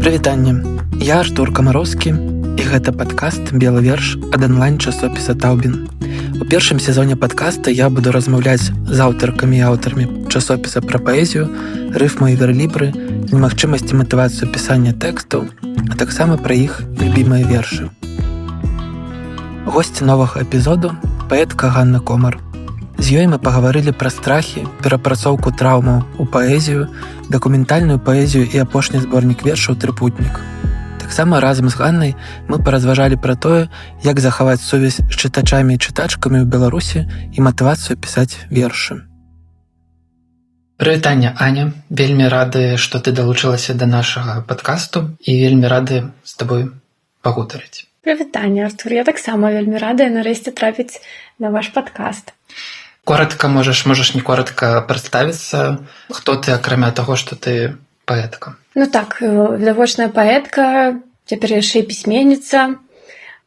Прывітанне, я Артур Камароўскі, і гэта падкаст «Белы верш» ад онлайн-часопіса «Таўбін». У першым сезоне падкаста я буду размаўляць з аўтаркамі і аўтарамі часопіса пра паэзію, рыфму і верлібры, з немагчымасці матывацыю пісання тэкстаў, а таксама пра іх любімыя вершы. Госць новага эпізоду – паэтка Ганна Комар. З ёй мы пагаварылі пра страхі, перапрацоўку траўмаў у паэзію, дакументальную паэзію і апошні зборнік вершаў «Трыпутнік». Таксама разам з Ганнай мы паразважалі пра тое, як захаваць сувязь з чытачамі і чытачкамі ў Беларусі і матывацыю пісаць вершы. Прывітанне, Аня. Вельмі рады, што ты далучылася да нашага падкасту і вельмі рады з табой пагутарыць. Прывітанне, Артур. Я таксама вельмі рада нарэшце трапіць на ваш падкаст. Коротко можаш не коротко прадставіцца, хто ты, акрамя таго, што ты паэтка. Ну так, відавочная паэтка, цяпер яшчэ і пісьменніца,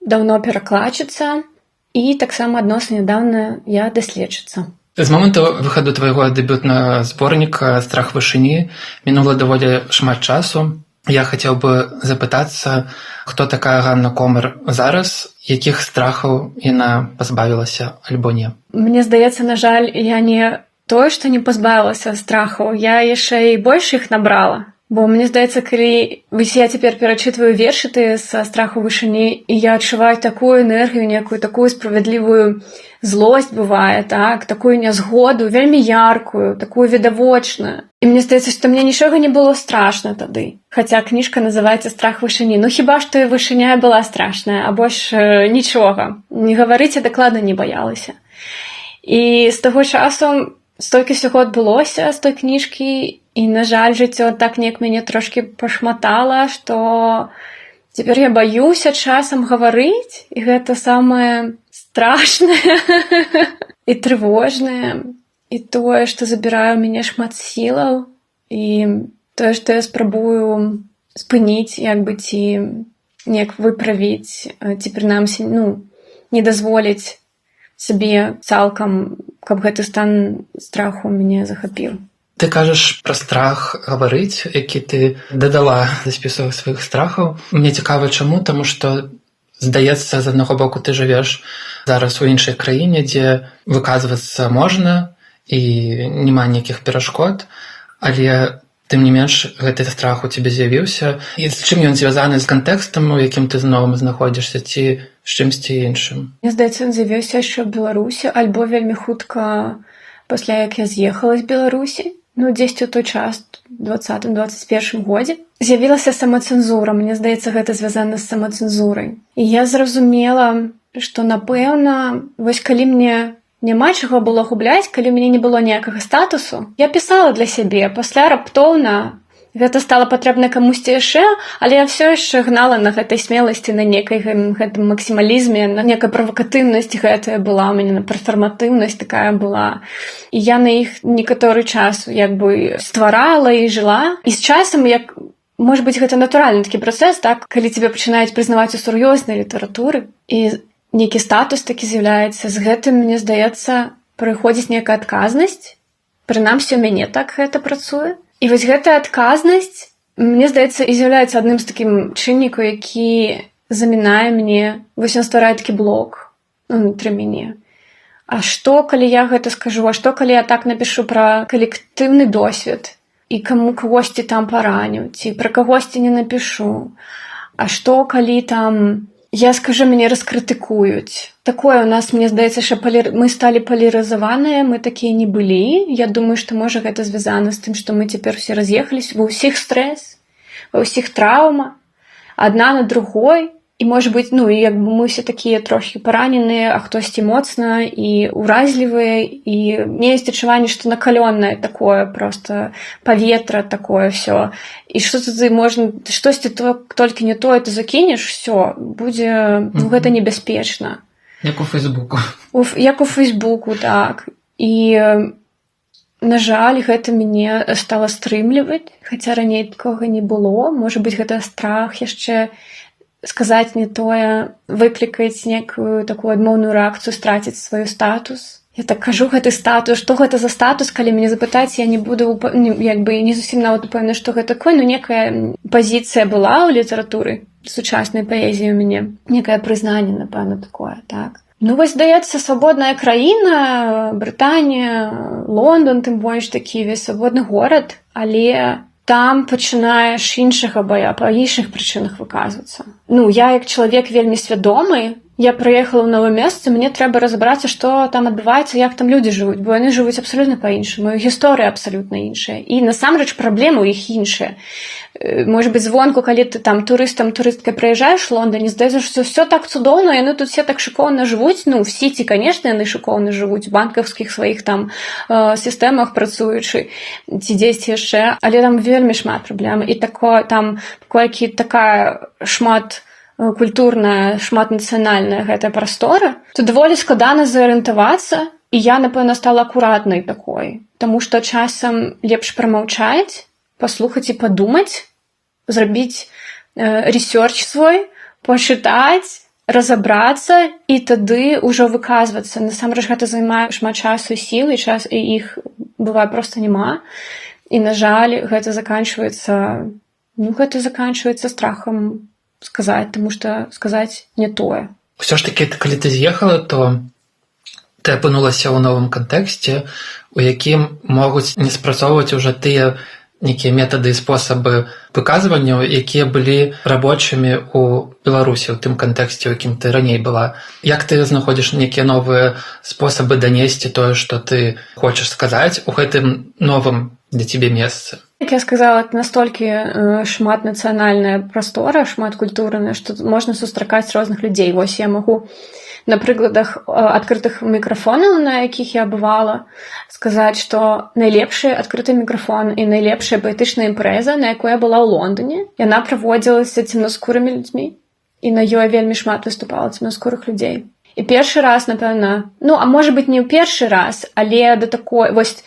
даўно перакладчыца і таксама адносна нядаўна я даследчыца. З моманту выхаду твайго дэбютнага зборніка «Страх вышыні» мінула даволі шмат часу. Я хацеў бы запытацца, хто такая Ганна Комар зараз, якіх страхаў яна пазбавілася альбо не? Мне здаецца, на жаль, я не тое, што не пазбавілася страхаў, я яшчэ і больш іх набрала. Бо мне здаецца, калі я цяпер перачытваю вершы тыя са «Страху вышыні», і я адчуваю такую энергію, некую такую справядлівую злосць бывае, так, такую нязгоду, вельмі яркую, такую відавочную. І мне здаецца, што мне нічога не было страшна тады. Хаця кніжка называецца «Страх вышыні». Ну хіба што і вышыня была страшная, а больш нічога. Не гаварыць я дакладна не баялася. І з таго часу столькі ўсяго адбылося з той кніжкі, і, на жаль, жыццё так неяк мяне трошкі пашматала, што цяпер я баюся часам гаварыць, і гэта самае страшнае і трывожнае, і тое, што забірае ў мяне шмат сілаў, і тое, што я спрабую спыніць, як бы, ці неяк выправіць, ці прынамсі, не дазволіць сабе цалкам, каб гэты стан страху мяне захапіў. Ты кажаш пра страх гаварыць, які ты дадала да спісу сваіх страхаў. Мне цікава чаму, таму што, здаецца, з аднаго боку ты жывеш зараз у іншай краіне, дзе выказвацца можна і няма ніякіх перашкод, але тым не менш гэты страх у цябе з'явіўся. І з чым ён звязаны, з кантэкстам, у якім ты зноў знаходзішся, ці з чымсьці іншым? Мне здаецца, ён з'явіўся яшчэ ў Беларусі, альбо вельмі хутка пасля як я з'ехала з Беларусі. Дзесьці ў той час, у 20-21 годзе, з'явілася самацэнзура. Мне здаецца, гэта звязана з самацэнзурай. І я зразумела, што, напэўна, вось калі мне няма чаго было губляць, калі ў мяне не было ніякага статусу, я пісала для сябе, пасля раптоўна гэта стала патрэбна камусьці яшчэ, але я ўсё яшчэ гнала на гэтай смеласці, на некай гэтым максімалізме, на некай правакатыўнасць гэтая была, у мяне перфарматыўнасць такая была. І я на іх некаторы час як бы стварала і жыла. І з часам, як, можа быць, гэта натуральны такі працэс, так, калі цябе пачынаюць прызнаваць у сур'ёзнай літаратуры, і нейкі статус такі з'яўляецца, з гэтым, мне здаецца, прыходзіць нейкая адказнасць. Прынамсі, у мяне так гэта працуе. І вось гэтая адказнасць, мне здаецца, і з'яўляецца адным з такім чыннікаў, які замінае мне, вось ён стварае такі блок унутры мяне. А што, калі я гэта скажу? А што, калі я так напішу пра калектыўны досвед і каму кагосьці там параню, ці пра кагосьці не напішу? А што, калі там я скажу, мяне раскрытыкуюць? Такое у нас, мне здаецца, що мы сталі палярызаваныя, мы такія не былі. Я думаю, што можа гэта звязана з тым, што мы цяпер усе раз'ехаліся, ва ўсіх стрэс, ва ўсіх траўма, адна на другой. І, можа быць, і як бы мы все такія трохі параненыя, а хтосьці моцна і уразлівыя, і мне ёсць адчуванне, што накалённае такое проста паветра, такое ўсё. І што ты можна, штосьці толькі не тое ты закінеш, ўсё, будзе, гэта небяспечна. Як у Фейсбуку. Як у Фейсбуку, так. І, на жаль, гэта мяне стала стрымліваць, хаця раней такога не было. Можа быць, гэта страх яшчэ сказаць не тое, выклікаць некую такую адмоўную рэакцыю, страціць свой статус. Я так кажу, гэты статус, што гэта за статус, калі мяне запытаць, я не буду як бы не зусім нават упэўнена, што гэта такое, но некая пазіцыя была ў літаратуры сучаснай паэзіі ў мяне, некае прызнанне, напэўна, такое, так. Ну, вось, здаецца, свабодная краіна, Брытанія, Лондон, тым больш такі весь свабодны горад, але там пачынаеш іншага па іншых прычынах выказвацца. Ну, я як чалавек вельмі свядомы, я прыехала ў новае месца, мне трэба разабрацца, што там адбываецца, як там людзі жывуць, бо яны жывуць абсалютна па-іншаму, гісторыя абсалютна іншая. І насамрэч праблемы ў іх іншыя. Можа быць, звонку, калі ты там турысткай прыязджаеш у Лондоне, здаецца, што ўсё так цудоўна, яны тут все так шыкоўна жывуць, ну, в сіці, канешне, яны шыкоўна жывуць, у банкаўскіх сваіх там сістэмах працуючы, ці дзесьці яшчэ, але там вельмі шмат праблем. І там колькі такая культурная, шматнацыянальная гэтая прастора, то даволі складана зарыентавацца, і я, напэўна, стала акуратнай такой, таму што часам лепш прамаўчаць, паслухаць і падумаць, зрабіць рэсёрч свой, пачытаць, разабрацца і тады ўжо выказвацца. Насамрэч гэта займае шмат часу і сіл, і іх бывае проста няма. І, на жаль, гэта заканчваецца страхам сказаць, таму што сказаць не тое. Усё ж такі, калі ты з'ехала, то ты апынулася ў новым кантэксце, у якім могуць не спрацоўваць уже тыя нейкія метады і спосабы выказвання, якія былі рабочымі ў Беларусі, у тым кантэксце, у якім ты раней была. Як ты знаходзіш нейкія новыя спосабы данесці тое, што ты хочаш сказаць у гэтым новым для цябе месцы? Як я сказала, это настолькі шматнацыянальная прастора, шматкультурная, што можна сустракаць розных людзей. Вось я магу на прыкладах адкрытых мікрафонаў, на якіх я бывала, сказаць, што найлепшы адкрыты мікрафон і найлепшая паэтычная імпрэза, на якой я была ў Лондоне, яна праводзілася цемнаскурымі людзьмі, і на ёй вельмі шмат выступала цемнаскурых людзей. І першы раз, напэўна, ну, а можа быць, не ў першы раз, але да такой, вось,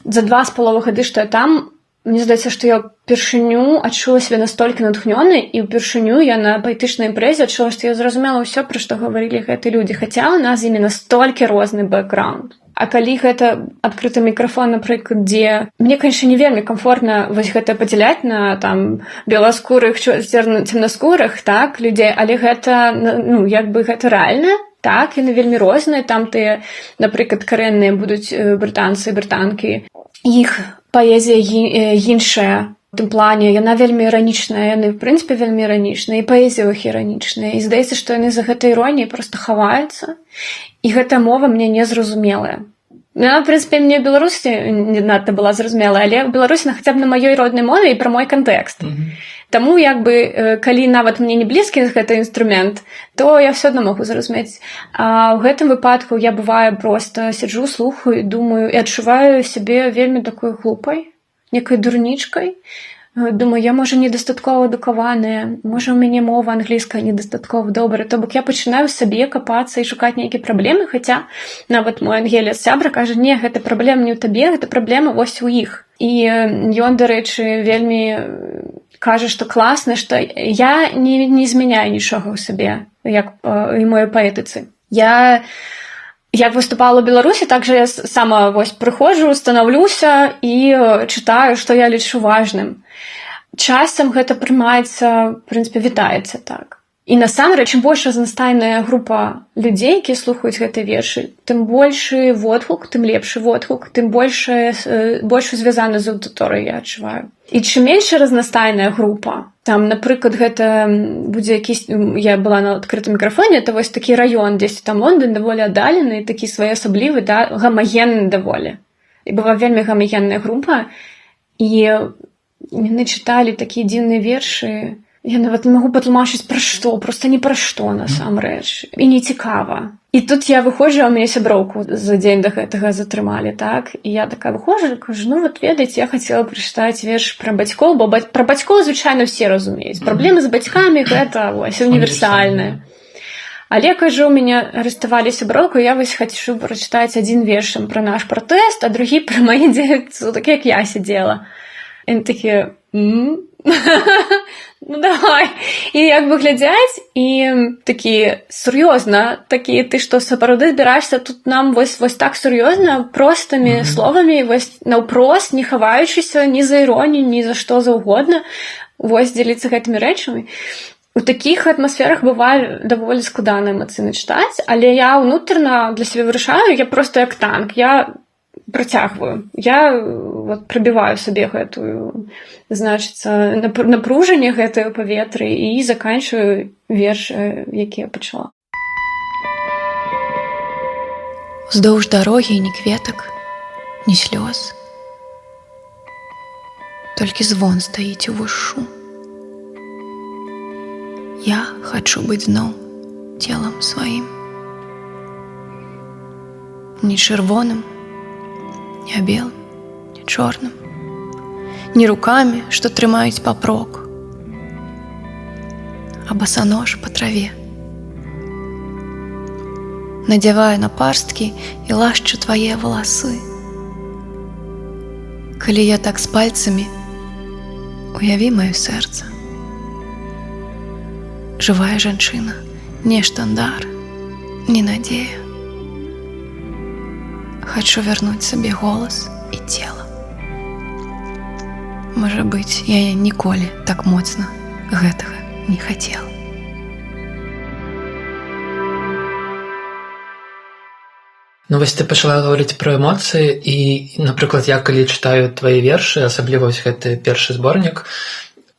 за 2,5 гады, што я там, мне здаецца, што я ўпершыню адчула сябе настолькі натхнёнай, і ўпершыню я на паэтычнай імпрэзе адчула, што я зразумела ўсё, пра што гаварылі гэтыя людзі, хаця ў нас з імі настолькі розны бэкграунд. А калі гэта адкрыты мікрафон, напрыклад, дзе мне, канешне, не вельмі камфортна вось гэта падзяляць на там беласкурых, цемнаскурых, так, людзей, але гэта, ну, як бы гэта рэальна. Так, яны вельмі розныя, там тыя, напрыклад, карэнныя будуць брытанцы, брытанкі. Іх паэзія іншая, у тым плане, яна вельмі іранічная, яны, в прынцыпе, вельмі іранічныя, і паэзія ў іх іранічная. І здаецца, што яны за гэтай іроніяй проста хаваюцца, і гэтая мова мне незразумелая. Яна, в прынцыпе, мне ў Беларусі не надта была зразумелая, але ў Беларусі хаця б на маёй роднай мове і пра мой кантэкст. Таму, як бы, калі нават мне не блізкі гэты інструмент, то я ўсё адно магу зразумець. А ў гэтым выпадку я, бывае, проста сиджу, слухаю, думаю і адчуваю сябе вельмі такой глупай, некай дурнічкай. Думаю, я, можа, недастаткова адукаваная, можа, у мяне мова англійская недастаткова добрая. То бок я пачынаю сабе капацца і шукаць нейкія праблемы, хаця нават мой ангелец-сябра кажа, не, гэта праблема не ў табе, гэта праблема вось у іх. І ён, дарэчы, вельмі кажа, што класна, што я не змяняю нічога ў сабе, як і моей паэтыцы. Я як выступала ў Беларусі, так жа я сама вось прыходжу, станаўлюся і чытаю, што я лічу важным. Часам гэта прымаецца, в прынцыпе, вітаецца так. І насамрэч, чым больш разнастайная група людзей, якія слухаюць гэтыя вершы, тым большы водгук, тым лепшы водгук, тым больш звязана з аўдыторыяй я адчуваю. І чым менш разнастайная група, там, напрыклад, гэта будзе якісь, я была на адкрытым мікрафоне, это вось такі раён, дзесьці там Лондон, даволі аддалены, такі своеасаблівы, да, гамагенны даволі. І была вельмі гамагенная група, і яны чыталі такія дзіўныя вершы. Я нават не магу патлумачыць пра што, проста не пра што насамрэч. І не цікава. І тут я выходжу, а ў мяне сяброўку за дзень да гэтага затрымалі, так? І я такая выходжу, кажу, ну вот ведаеце, я хацела прачытаць верш пра бацькоў, бо пра бацькоў звычайна ўсе разумеюць. Праблемы з бацькамі гэта вось універсальнае. Але, кажу, у мяне арыштавалі сяброўку, я вось хачу прачытаць адзін верш пра наш пратэст, а другі пра мае дзеці, так як я сидзела. І такі, Ну давай. І як бы глядзяць і такі сур'ёзна, такі ты што сапраўды збіраешся тут нам вось так сур'ёзна простымі словамі, вось наўпрост, не хаваючыся ні за іронію, ні за што заўгодна, вось дзеліцца гэтымі рэчамі. У такіх атмасферах бывае даволі складана эмацыйна чытаць, але я ўнутрана для сябе вырашаю, я проста як танк, я працягваю. Я вот прабіваю сабе гэтую, значыцца, напружанне гэтае ў паветры і заканчваю верш, які я пачала. Уздоўж дарогі ні кветак, ні слёз. Толькі звон стаіць увушшу. Я хачу быць зноў целам сваім. Ні чырвоным, ні белым, ні чорным, ні рукамі, што трымаюць папрок, а басанож па траве. Надзяваю на парсткі і лашчу твае валасы. Калі я так з пальцамі, уяві маё сэрца. Жывая жанчына, не штандар, не надзея. Хачу вярнуць сабе голас і цела. Можа быць, я ніколі так моцна гэтага не хацела. Ну вось ты пачала гаварыць пра эмоцыі і, напрыклад, я калі чытаю твае вершы, асабліва вось гэты першы зборнік,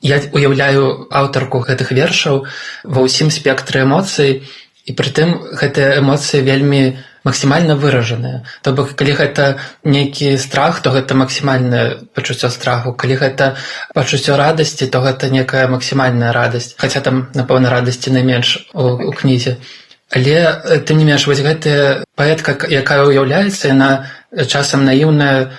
я уяўляю аўтарку гэтых вершаў ва ўсім спектры эмоцый, і прытым гэтыя эмоцыі вельмі максімальна выражаныя. То бок, калі гэта нейкі страх, то гэта максімальнае пачуццё страху. Калі гэта пачуццё радасці, то гэта некая максімальная радасць. Хаця там, напэўна, радасці найменш у кнізе. Але, тым не менш, вось гэтая паэтка, якая ўяўляецца, яна часам наіўная,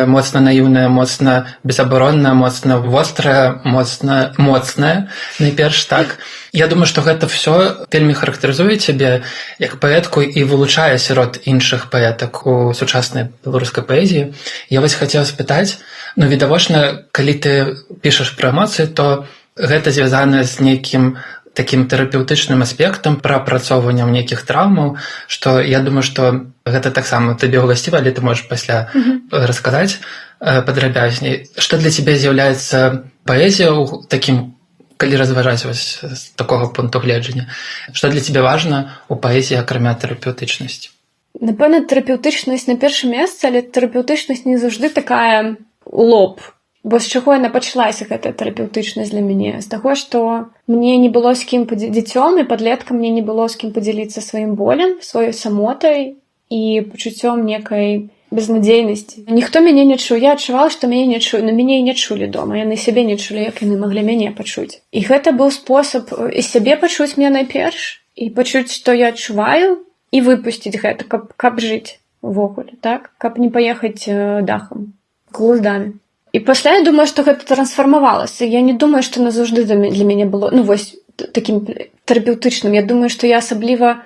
моцна безабаронная, моцна вострая, моцная, найперш так. Я думаю, што гэта ўсё вельмі характарызуе цябе як паэтку і вылучае сярод іншых паэтак у сучаснай беларускай паэзіі. Я вось хацеў спытаць, ну, відавочна, калі ты пішаш пра эмоцыі, то гэта звязана з нейкім такім тэрапеўтычным аспектам, прапрацоўваннем нейкіх траўмаў, што я думаю, што гэта таксама табе ўласціва, але ты можаш пасля расказаць падрабязней. Што для цябе з'яўляецца паэзія ў такім, калі разважаць вось з такога пункту гледжання? Што для цябе важна ў паэзіі, акрамя тэрапеўтычнасці? Напэўна, тэрапеўтычнасць на першым месцы, але тэрапеўтычнасць не заўжды такая ў лоб. Бо з чаго яна пачалася, гэтая тэрапеўтычнасць для мяне? З таго, што мне не было з кім дзіцём і падлеткам мне не было з кім падзяліцца сваім болем, сваёй самотай і пачуццём некай безнадзейнасці. Ніхто мяне не чуў. Я адчувала, што мяне не чулі дома. Яны сябе не чулі, як яны маглі мяне пачуць. І гэта быў спосаб і сябе пачуць мне найперш, і пачуць, што я адчуваю, і выпусціць гэта, каб жыць увогуле, так? Каб не паехаць дахам, глуздамі. І пасля я думаю, што гэта трансфармавалася. Я не думаю, што назаўжды для мяне было, ну вось, такім тэрапеўтычным. Я думаю, што я асабліва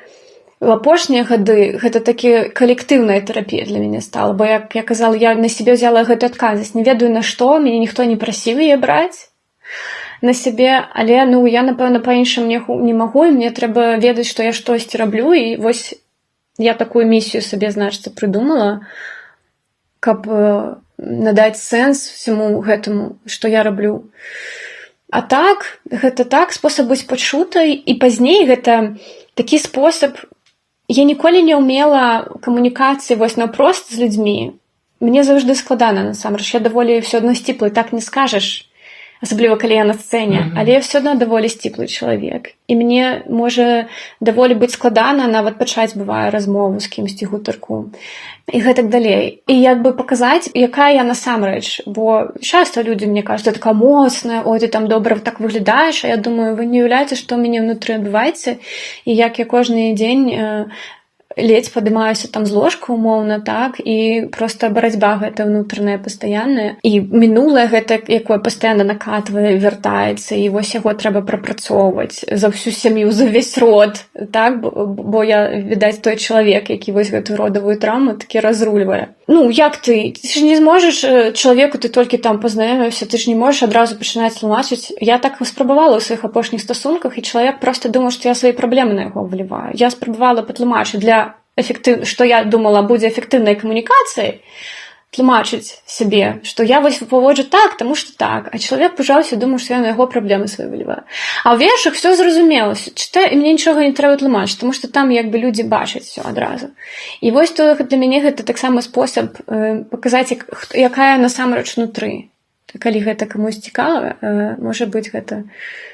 в апошнія гады гэта такі калектыўная тэрапія для мяне стала. Бо, як я казала, я на сябе взяла гэту адказнасць. Не ведаю на што, мяне ніхто не прасіў яе браць на сябе, але, ну, я, напэўна, па-іншаму не магу, і мне трэба ведаць, што я штосьці раблю, і вось я такую місію сабе, значыцца, прыдумала, каб надаць сэнс всяму гэтаму, што я раблю. А так, гэта так, спосаб быць пачутай, і пазней гэта такі спосаб. Я ніколі не ўмела камунікацыі вось наўпрост з людзьмі. Мне заўжды складана, насамрэч. Я даволі ўсё адно сціплы, так не скажаш, асабліва калі я на сцэне, але я ўсё адно даволі сціплы чалавек. І мне можа даволі быць складана нават пачаць, бывае, размову з кімсьці, гутарку. І гэтак далей. І як бы паказаць, якая я насамрэч. Бо часта людзі мне кажуць, ты такая моцная, ой, ты там добра так выглядаеш, а я думаю, вы не уяўляеце, што ў мяне ўнутры адбываецца, і як я кожны дзень ледзь падымаюся там з ложка умоўна, так, і проста барацьба гэта ўнутраная пастаянная, і мінулае гэта, якое пастаянна накатвае, вяртаецца, і вось яго трэба прапрацоўваць за ўсю сям'ю, за ўвесь род, так, бо я, відаць, той чалавек, які вось гэтую родавую траўму такі разрульвае. Ну, як ты ж не зможаш чалавеку, ты толькі там пазнаёміўся, ты ж не можаш адразу пачынаць тлумачыць. Я так спрабавала ў сваіх апошніх стасунках, і чалавек проста думаў, што я свае праблемы на яго выліваю. Я спрабавала патлумачыць што я думала будзе эфектыўнай камунікацыяй, тлумачыць сабе, што я вось паводжу так, таму што так, а чалавек пужаўся, думаў, што я на яго праблемы свае выліваю. А ў вершах все зразумела, чытаю, і мне нічога не трэба тлумачыць, таму што там як бы людзі бачаць все адразу. І вось то для мяне гэта таксама спосаб паказаць, якая насамрэч унутры. Калі гэта камусь цікава, можа быць, гэта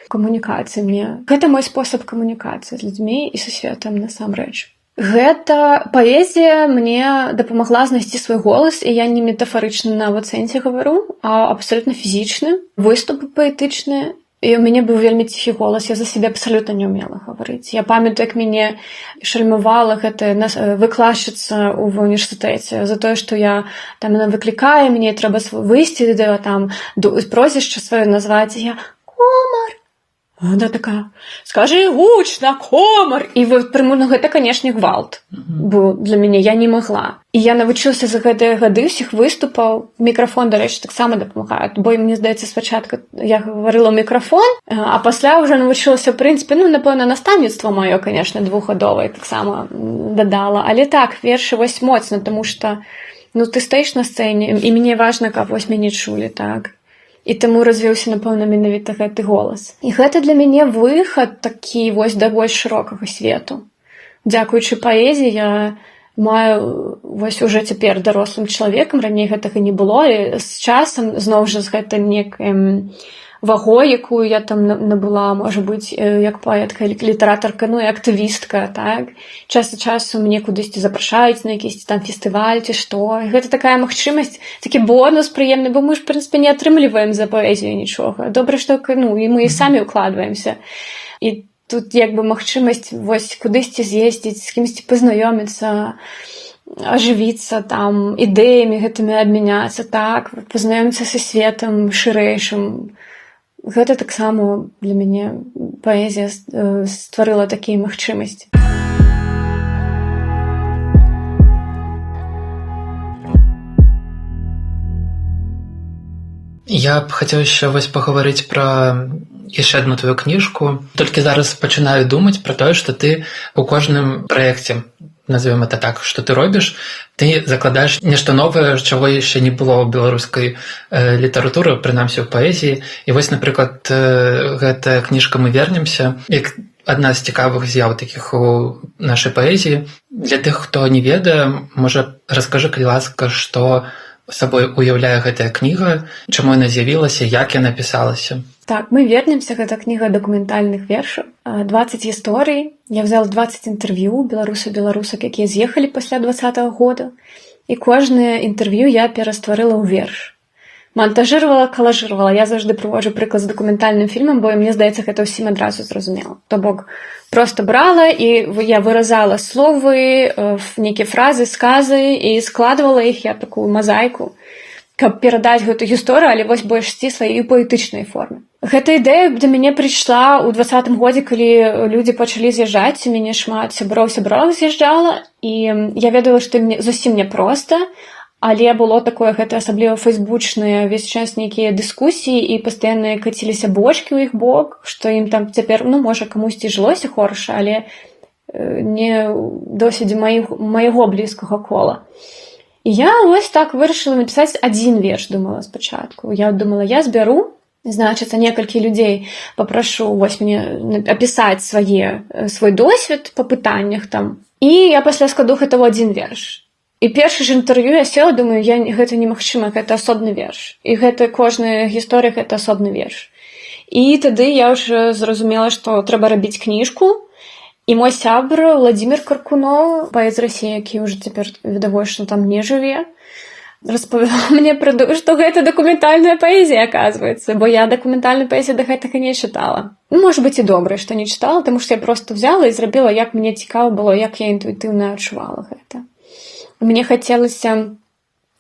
камунікацыя мне. Гэта мой спосаб камунікацыі з людзьмі і са светам насамрэч. Гэта паэзія мне дапамагла знайсці свой голас, і я не метафарычна на ацэнце гавару, а абсалютна фізічны, выступы паэтычныя. І ў мяне быў вельмі ціхі голас, я за сябе абсалютна не ўмела гаварыць. Я памятаю, як мяне шальмавала гэтая выкладчыца ў універсітэце за тое, што я там выклікае, мне трэба выйсці, там прозвішча сваё назваць, і я «Комар». Она такая, скажи гучна, комар. І прямурна гэта, канешне, гвалт быў для мяне, я не магла. І я навучылася за гэтыя гады ўсіх выступаў. Мікрафон, дарэчы, таксама дапамагае, бо мне здаецца, спачатку я гаварыла ў мікрафон, а пасля ўжо навучылася, в прынцыпе, напэўна, настаўніцтва маё, канешне, двухгадовае таксама дадала. Але так, вершы вось моцна, таму што ты стаіш на сцэне, і мне важна, каб вось мяне чулі, так. І таму развіўся, напэўна, менавіта гэты голас. І гэта для мяне выхад такі вось да больш шырокага свету. Дзякуючы паэзіі я маю вось уже цяпер дарослым чалавекам, раней гэтага не было, і з часам зноў жа з гэтай некай вагой, якую я там набыла, можа быць, як паэтка, літаратарка, і актывістка, так. Час ад часу мне кудысьці запрашаюць на якісь там фестываль ці што. І гэта такая магчымасць, такі бонус прыемны, бо мы ж, в прынцыпе, не атрымліваем за паэзію нічога. Добра, што і мы самі ўкладваемся. І тут як бы магчымасць вось кудысьці з'ездзіць, з кімсьці пазнаёміцца, ажывіцца там, ідэямі гэтымі абмяняцца, так, пазнаёміцца са светам шырэйшым. Гэта таксама для мяне паэзія стварыла такія магчымасці. Я б хацеў яшчэ вось пагаварыць пра яшчэ адну твою кніжку. Толькі зараз пачынаю думаць пра тое, што ты ў кожным праекце, назовем это так, што ты робіш, ты закладаеш нешта новае, чаго яшчэ не было ў беларускай літаратуры, прынамсі ў паэзіі. І вось, напрыклад, гэтая кніжка «Мы вернемся», як адна з цікавых з'яў такіх у нашай паэзіі. Для тых, хто не ведае, можа, раскажы, калі ласка, што сабой уяўляе гэтая кніга, чаму яна з'явілася, як яна пісалася. Так, «Мы вернемся» — гэта кніга дакументальных вершаў. 20 гісторый. Я взяла 20 інтэрв'ю беларусак, якія з'ехалі пасля 20-го года. І кожнае інтэрв'ю я перастварыла ў верш. Монтажировала, коллажировала. Я завжди приводжу приклад з документальним фільмом, бо мені здається, це всім одразу зрозуміло. Тобто просто брала і я виразала слови, некі фрази, скази і складувала їх, я таку мозаїку, каб перадаць гэту гісторыю, але вось больш сціслай і паэтычнай форме. Гэта ідэя да мяне прыйшла ў 20-м годзе, калі людзі пачалі з'язджаць, у мяне шмат сяброў з'язджала, і я ведала, што зусім няпроста, але было такое, гэта асабліва фейсбучныя, увесь час нейкія дыскусіі, і пастаянна каціліся бочкі ў іх бок, што ім там цяпер, можа, камусьці жылося хораша, але не досыць майго блізкага кола. І я ось так вырашыла напісаць адзін верш, думала спачатку. Я думала, я збяру, значыцца, некалькі людзей папрашу вось мне апісаць свой досвед па пытаннях там. І я пасля складу гэта ў адзін верш. І першы ж інтэрв'ю я села, думаю, гэта немагчыма, гэта асобны верш. І гэта кожная гісторыя, гэта асобны верш. І тады я ўжо зразумела, што трэба рабіць кніжку. І мой сябр Владимир Каркунов, паэт з Расіі, які ўжо цяпер відавочна там не жыве, распавяла мне пра што гэта дакументальная паэзія, аказваецца, бо я дакументальную паэзію да гэтага не чытала. Ну, можа быць, і добра, што не чытала, таму што я проста взяла і зрабіла, як мне цікава было, як я інтуітыўна адчувала гэта. Мне хацелася,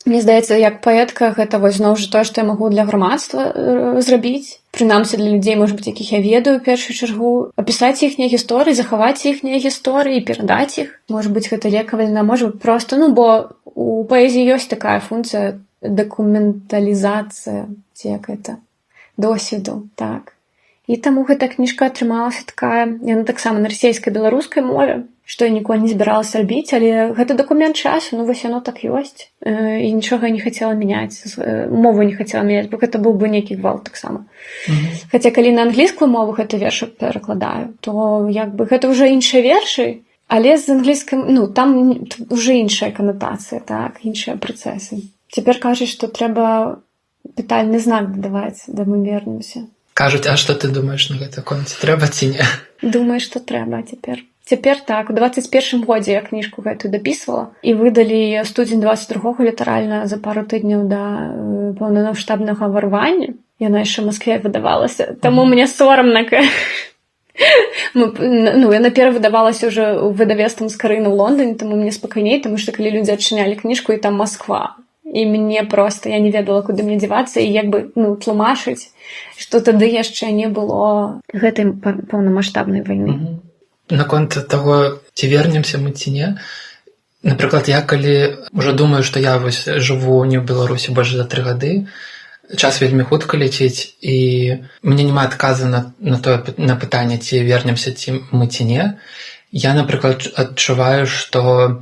мне здаецца, як паэтка, гэта вось зноў жа тое, што я магу для грамадства зрабіць, прынамсі для людзей, можа быць, якіх я ведаю ў першую чаргу, апісаць іхнія гісторыі, захаваць іхнія гісторыі, перадаць іх. Можа быць, гэта лекавальна, можа быць, проста, ну, бо у паэзіі ёсць такая функцыя дакументалізацыя, ці як гэта, досведу, так. І таму гэта кніжка атрымалася такая, яна таксама на расейска-беларускай мове, што я ніколі не збіралася рабіць, але гэта дакумент часу, ну вось яно так ёсць. І нічога я не хацела мяняць, мову не хацела мяняць, бо гэта быў бы нейкі гвалт таксама. Хаця калі на англійскую мову гэта вершы перакладаю, то як бы гэта ўжо іншыя вершы, але з англійскай, ну, там уже іншая канатацыя, так, іншыя працэсы. Цяпер кажуць, што трэба пытальны знак дадаваць, да мы вернемся. Кажуць, а што ты думаеш на гэта конце? Трэба ці не? Думаю, што трэба цяпер. Цяпер так, у 21-м годзе я кніжку гэтую дапісвала і выдалі студзень 22-го літаральна за пару тыдняў да паўнамаштабнага варвання. Яна яшчэ ў Маскве выдавалася, таму мне сорамна. Ну, яна перавыдавалася ўжо ў выдавецтвам Скарына ў Лондоне, таму мне спакайней, таму што калі людзі адчынялі кніжку, і там Масква. І мне проста, я не ведала, куды мне дзявацца, і як бы, ну, тлумачыць, што тады яшчэ не было гэтай паўнамаштабнай вайны. Наконт таго, ці вернемся мы ці не, напрыклад, я калі ўжо думаю, што я вось жыву не ў Беларусі больш за 3 гады, час вельмі хутка ляціць, і мне няма адказу на пытанне, ці вернемся ці мы ці не. Я, напрыклад, адчуваю, што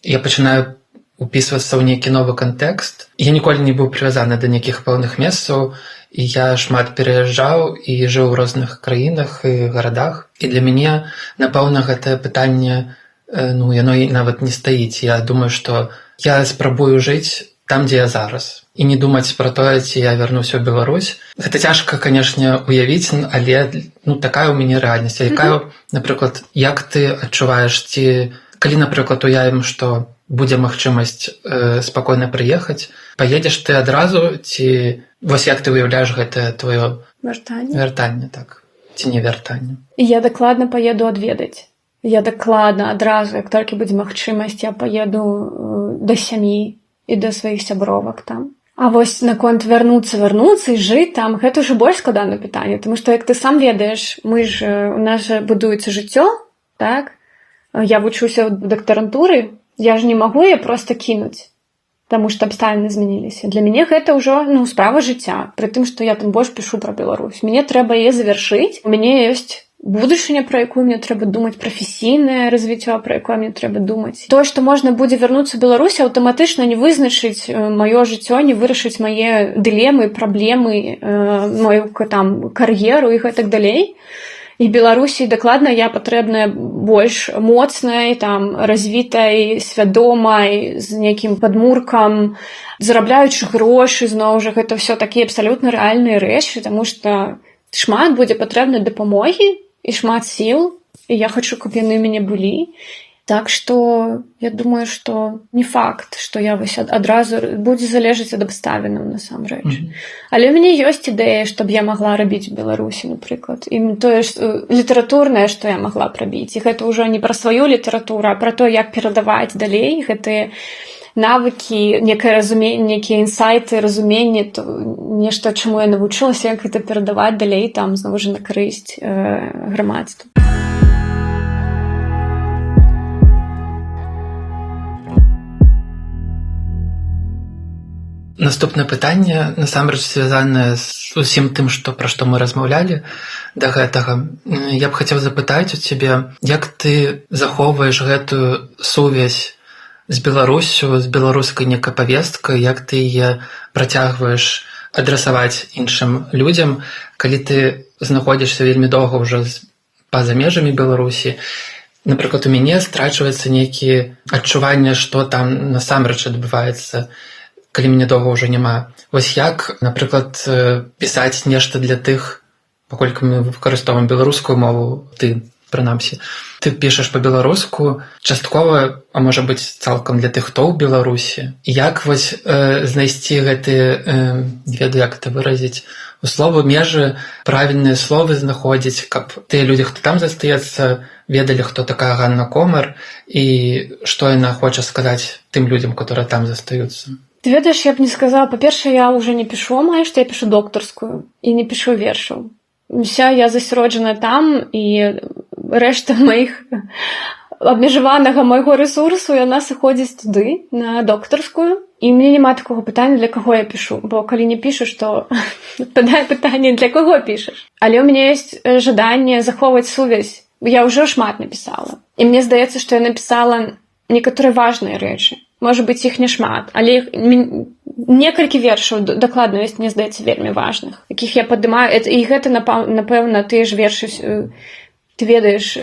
я пачынаю упісвацца ў нейкі новы кантэкст. Я ніколі не быў прывязаны да нейкіх пэўных месцаў, і я шмат пераязджаў і жыў у розных краінах і гарадах. І для мяне, напэўна, гэтае пытанне, ну, яно нават не стаіць. Я думаю, што я спрабую жыць там, дзе я зараз. І не думаць пра тое, ці я вярнуся ў Беларусь. Гэта цяжка, канешне, уявіць, але, ну, такая ў мяне рэальнасць. Якая, напрыклад, як ты адчуваеш, ці калі, напрыклад, уявім, што будзе магчымасць спакойна прыехаць, паедзеш ты адразу, ці вось як ты уяўляеш гэтае твоё вяртанне, так, ці не вяртанне? Я дакладна паеду адведаць. Я дакладна адразу, як толькі будзе магчымасць, я паеду да сям'і і да сваіх сябровак там. А вось наконт вярнуцца і жыць там, гэта ўжо больш складанае пытанне, тому што, як ты сам ведаеш, у нас жа будуецца жыццё, так? Я вучуся ў дактарантуры, я ж не магу яе проста кінуць, таму што абставіны змяніліся. Для мяне гэта ўжо, ну, справа жыцця, пры тым, што я там больш пішу пра Беларусь. Мне трэба яе завяршыць, у мяне ёсць будучыня, пра якую мне трэба думаць, прафесійнае развіццё, пра якое мне трэба думаць. Тое, што можна будзе вярнуцца ў Беларусь, аўтаматычна не вызначыць маё жыццё, не вырашыць мае дылемы, праблемы, маю там кар'еру і гэтак далей. І Беларусі дакладна я патрэбная больш моцнай, там, развітай, свядомай, з нейкім падмуркам, зарабляючы грошы, зноў жа, гэта ўсё такія абсалютна рэальныя рэчы, таму што шмат будзе патрэбна дапамогі і шмат сіл, і я хачу, каб яны ў мяне былі. Так што я думаю, што не факт, што я вось адразу будзе залежаць ад абставінаў насамрэч. Але ў мяне ёсць ідэя, што б я магла рабіць у Беларусі, напрыклад. І тое ж літаратурнае, што я магла б рабіць. І гэта ўжо не пра сваю літаратуру, а пра то, як перадаваць далей гэтыя навыкі, некае разуменне, некія інсайты, разуменне, нешта, чаму я навучылася, як гэта перадаваць далей, там, зноў жа, на карысць грамадству. Наступнае пытанне, насамрэч, звязанае з усім тым, пра што мы размаўлялі да гэтага. Я б хацеў запытаць у цябе, як ты захоўваеш гэтую сувязь з Беларуссю, з беларускай некай павесткай, як ты яе працягваеш адрасаваць іншым людзям, калі ты знаходзішся вельмі доўга ўжо па-за межамі Беларусі. Напрыклад, у мяне страчваецца нейкі адчуванне, што там насамрэч адбываецца, калі мяне доўга ўжо няма. Вось як, напрыклад, пісаць нешта для тых, паколькі мы выкарыстоўваем беларускую мову, ты прынамсі. Ты пішаш па-беларуску часткова, а можа быць цалкам для тых, хто ў Беларусі. Як вось знайсці гэты, не ведаю, як это выразіць, у слову межы правільныя словы знаходзіць, каб тыя людзі, хто там застаецца, ведалі, хто такая Ганна Комар і што яна хоча сказаць тым людзям, которые там застаюцца. Ты ведаеш, я б не сказала, па-першае, я ўжо не пішу амаль, што я пішу доктарскую і не пішу вершаў. Уся я засяроджана там, і рэшта маіх абмежаванага майго рэсурсу, яна сыходзіць туды, на доктарскую. І мне няма такога пытання, для каго я пішу. Бо калі не пішаш, то адпадае пытанне, для каго пішаш. Але ў мяне ёсць жаданне захоўваць сувязь. Я ўжо шмат напісала. І мне здаецца, што я напісала некаторыя важныя рэчы. Можа быць, іх не шмат, але некалькі вершаў дакладна ёсць, мне здаецца, вельмі важных, якіх я падымаю. І гэта, напэўна, тыя ж вершы, ты ведаеш,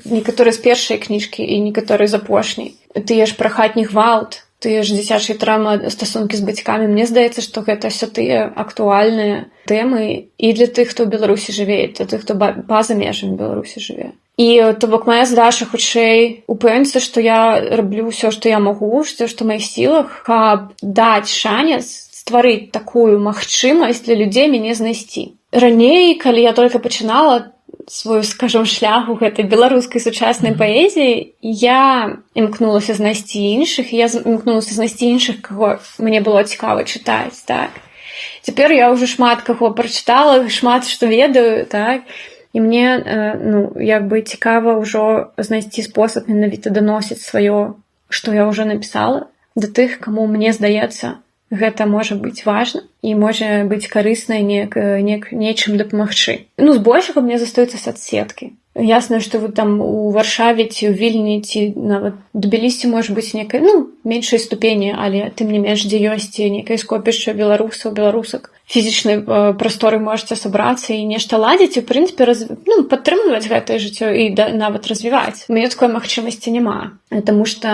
некаторыя з першай кніжкі і некаторыя з апошняй. Тыя ж пра хатні гвалт, тыя ж дзіцячыя травмы, стасункі з бацькамі. Мне здаецца, што гэта ўсё тыя актуальныя тэмы і для тых, хто ў Беларусі жыве, і для тых, хто па-за межамі Беларусі жыве. І, то бок, моя задача хутчэй упэўніцца, што я раблю ўсё, што я магу, ўсё, што ў маіх сілах, каб даць шанец стварыць такую магчымасць для людзей мяне знайсці. Раней, калі я толькі пачынала свой, скажам, шлях у гэтай беларускай сучаснай паэзіі, я імкнулася знайсці іншых, я імкнулася знайсці іншых, каго мне было цікава чытаць, так. Цяпер я ўжо шмат каго прачытала, шмат што ведаю, так. І мне, як бы цікава ўжо знайсці спосаб менавіта даносіць сваё, што я ўжо напісала, да тых, каму мне здаецца, гэта можа быць важна і можа быць карысна нечым дапамагчы. Збольшага мне застаюцца соцсеткі. Ясна, што вы там у Варшаве ці ў Вільні, ці нават Тбілісі можа быць некай, меншай ступені, але тым не менш, дзе ёсць некае скопішча беларусаў, беларусак. Фізічнай прасторы можаце сабрацца і нешта ладзіць, і, ў прынцыпе, падтрымліваць гэтае жыццё і нават развіваць. У мяне такой магчымасці няма. Таму што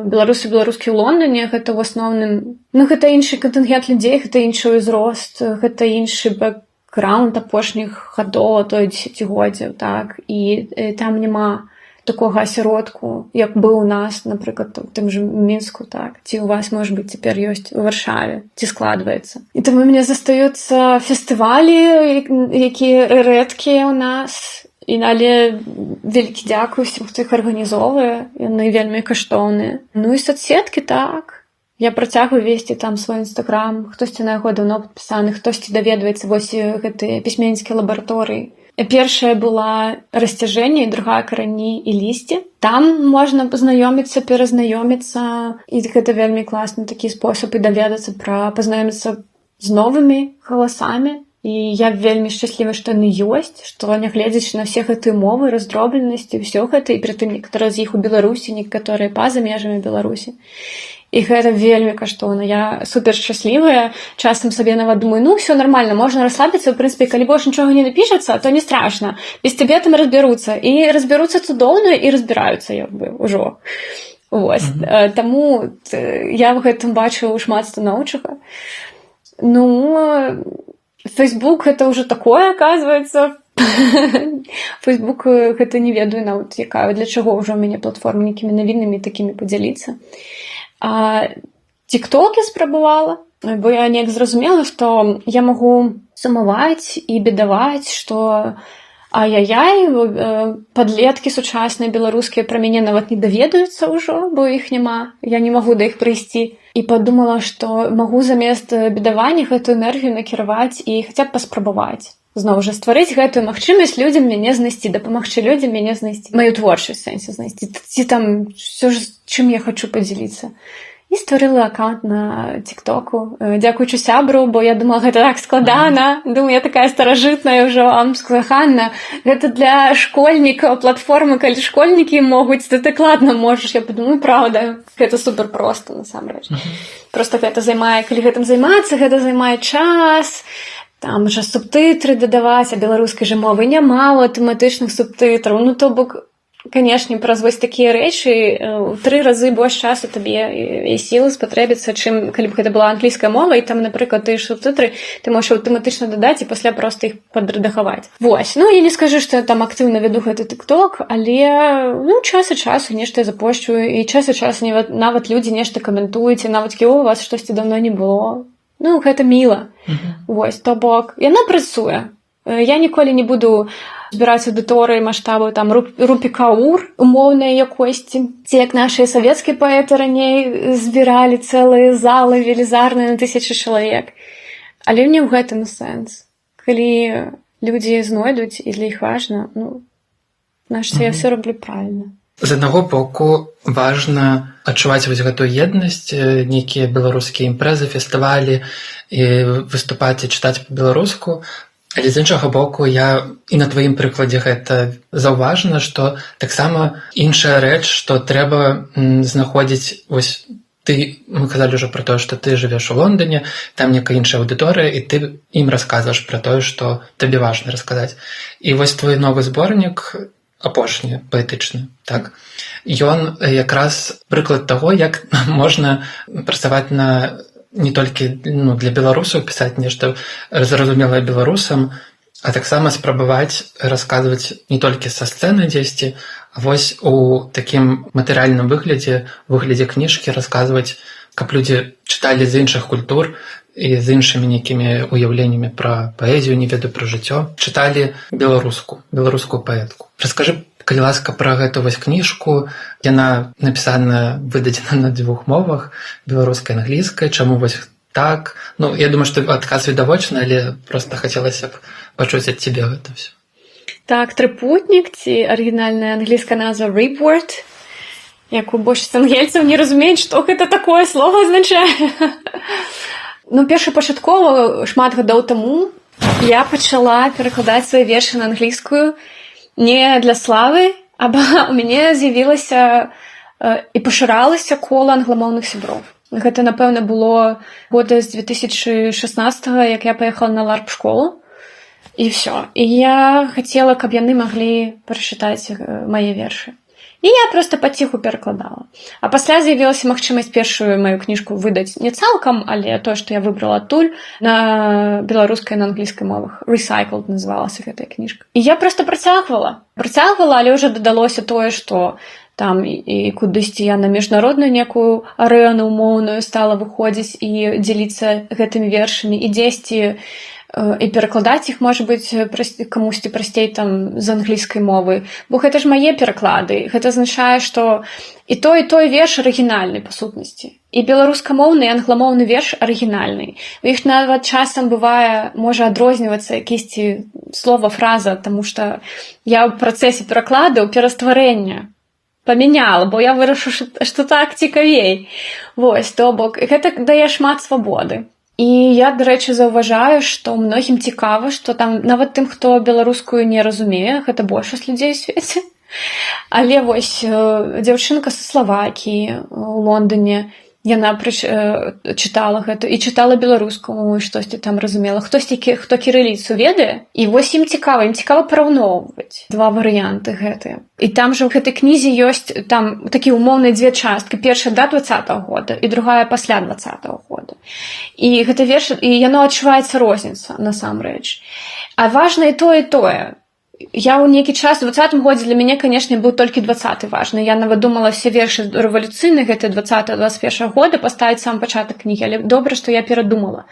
беларусы беларускі ў Лондоне, гэта ў асноўным, гэта іншы кантынгент людзей, гэта іншы ўзрост, гэта іншы бэкграунд апошніх гадоў, а то і дзесяцігоддзяў, так, і там няма такога асяродку, як быў у нас, напрыклад, у тым жа Мінску, так, ці у вас, можа быць, цяпер ёсць у Варшаве, ці складваецца. І таму мне застаюцца фестывалі, якія рэдкія ў нас, але вялікі дзякуй усім, хто іх арганізоўвае, яны вельмі каштоўныя. І соцсеткі, так. Я працягваю весці там свой інстаграм, хтосьці на яго даўно падпісаны, хтосьці даведваецца вось гэтыя пісьменніцкія лабараторыі. Першая была расцяжэнне, і другая карані і лісце. Там можна пазнаёміцца, перазнаёміцца, і гэта вельмі класны такі спосаб і даведацца пазнаёміцца з новымі галасамі. І я вельмі шчасліва, што яны ёсць, што нягледзячы на ўсе гэтыя мовы, раздробленасці, ўсё гэта, і прытым некаторыя з іх у Беларусі, некаторыя па-за межамі Беларусі. І гэта вельмі каштоўна. Я супер шчаслівая. Часам сабе нават думаю, ўсё нармальна, можна расслабіцца. У прынцыпе, калі больш нічога не напішацца, то не страшна. Без цябе там разбяруцца. І разбяруцца цудоўна, і разбіраюцца, як бы, ужо. Вось. Таму я в гэтым бачу шмат станоўчага. Фейсбук гэта ўжо такое, аказваецца. Фейсбук гэта не ведаю нават, якая, для чаго ўжо ў мяне платформа нейкімі навінамі такімі падзяліцца. А тик-ток я спрабавала, бо я неяк зразумела, што я магу сумаваць і бедаваць, што ай-яй-яй, падлеткі сучасныя беларускія пра мяне нават не даведаюцца ўжо, бо іх няма, я не магу да іх прыйсці. І падумала, што магу замест бедавання гэтую энергію накіраваць і хаця б паспрабаваць. Зноў жа, стварыць гэтую магчымасць людзям мяне знайсці, дапамагчы людзям мяне знайсці, маю творчасць сэнсе знайсці, ці там ўсё ж, чым я хачу падзяліцца. І стварыла аккаунт на тик-току, дзякуючы сябру, бо я думала, гэта так складана, думаю, я такая старажытная ўжо, а он сказала, Ханна, гэта для школьнікаў платформа, калі школьнікі могуць, ты дакладна можаш. Я подумаю, правда, гэта супер проста, насамрэч. Просто гэта займае, калі гэтым займацца, гэта займае час, там жа субтытры дадаваць, а беларускай жа мовы няма аўтаматычных субтытраў. То бок, Канешне, праз вось такія рэчы ў 3 разы больш часу табе і сілы спатрэбіцца, чым калі б гэта была англійская мова, і там, напрыклад, тыя субтытры ты можаш аўтаматычна дадаць і пасля проста іх падрэдагаваць. Вось, ну, я не скажу, што я там актыўна вяду гэты TikTok, але, ну, час ад часу нешта я запошчую, і час ад часу нават людзі нешта каментуюць, і нават у вас штосьці даўно не было. Ну, гэта міла. Вось, то бок, яна працуе. Я ніколі не буду збіраць аўдыторыі маштабу там Рупі-Каур умоўнай якосці, ці як нашыя савецкія паэты раней збіралі цэлыя залы велізарныя на 1000 чалавек. Але не ў гэтым сэнс. Калі людзі знойдуць і для іх важна, ну, значыць, я все роблю правільна. З аднаго боку важна адчуваць вось гэтую еднасць, нейкія беларускія імпрэзы, фестывалі і выступаць і чытаць па-беларуску. Але з іншага боку, я і на тваім прыкладзе гэта заўважна, што таксама іншая рэч, што трэба знаходзіць, вось ты, мы казалі ўжо пра тое, што ты жывеш у Лондоне, там некая іншая аўдыторыя, і ты ім расказваеш пра тое, што табе важна расказаць. І вось твой новы зборнік, апошні, паэтычны, так, ён якраз прыклад таго, як можна працаваць на не толькі для беларусаў пісаць нешта зразумелае беларусам, а таксама спрабаваць расказваць не толькі са сцэны дзесьці, а вось у такім матэрыяльным выглядзе кніжкі расказваць, каб людзі чыталі з іншых культур і з іншымі нейкімі уяўленнямі пра паэзію, не ведаю, пра жыццё, чыталі беларускую паэтку. Раскажы, калі ласка, пра гэту вось кніжку. Яна напісана, выдадзена на 2 мовах, беларускай і англійскай. Чаму вось так? Ну, я думаю, што адказ відавочны, але проста хацелася б пачуць ад цябе гэта ўсё. Так, трыпутнік, ці арыгінальная англійская назва Ripword, якую большасць ангельцаў не разумеюць, што гэта такое слова азначае. Ну, першапачаткова, шмат гадоў таму, я пачала перакладаць свае вершы на англійскую не для славы, а у мяне з'явілася і пашыралася кола англамоўных сяброў. Гэта, напэўна, было года з 2016-го, як я паехала на LARP-школу, і ўсё. І я хацела, каб яны маглі прачытаць мае вершы. І я проста паціху перакладала. А пасля з'явілася магчымасць першую маю кніжку выдаць не цалкам, але тое, што я выбрала адтуль, на беларускай і на англійскай мовах. Recycled называлася гэтая кніжка. І я проста працягвала, але ўжо дадалося тое, што там і кудысьці я на міжнародную некую арэну умоўную стала выходзіць і дзеліцца гэтымі вершамі, і дзесьці і перакладаць іх, можа быць, камусьці прасцей там з англійскай мовы. Бо гэта ж мае пераклады. Гэта азначае, што і той верш арыгінальны, па сутнасці. І беларускамоўны, і англамоўны верш арыгінальны. У іх нават часам бывае, можа адрознівацца якісьці слова, фраза, таму што я ў працэсе перакладу перастварэння памяняла, бо я вырашыла, што так цікавей. Вось, то бок, гэта дае шмат свабоды. І я, да рэчы, заўважаю, што многім цікава, што там нават тым, хто беларускую не разумее, гэта большасць людзей у свеце. Але вось дзяўчынка са Славакіі у Лондоне, яна чытала гэта і чытала беларускую мову, і штосьці там разумела. Хтосьці, хто кірыліцу ведае, і вось ім цікава параўноўваць 2 варыянты гэтыя. І там жа ў гэтай кнізе ёсць там такі ўмоўныя 2 часткі. Першая да 20-го года і другая пасля 20-го года. І гэта верш, і яно адчуваецца розніца, насамрэч. А важна і тое. Я ў нейкі час, у 20-м годзе для мяне, канешне, быў толькі 20-й важны. Я нават думала все вершы рэвалюцыйныя, гэта 20-21 года, паставіць сам пачатак кнігі, але добра, што я перадумала.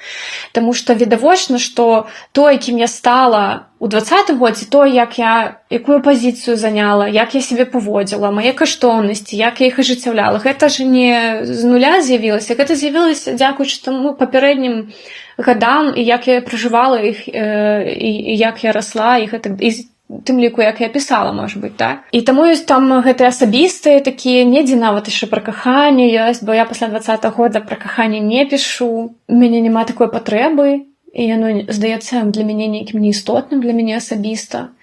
Таму што відавочна, што тое, кім я стала у 20-м годзе, то, якую пазіцыю заняла, як я сябе паводзіла, мае каштоўнасці, як я іх ажыццяўляла, гэта ж не з нуля з'явілася, гэта з'явілася дзякуючы таму папярэднім гадам, і як я пражывала іх, і як я расла, і тым ліку, як я пісала, можа быць, так? І таму ёсць там гэтыя асабістыя такія, недзе нават яшчэ пра каханне ёсць, бо я пасля 20-го года пра каханне не пішу, у мяне няма такой патрэбы, і яно, здаецца, для мяне нейкім неістотным, для мяне асабіста.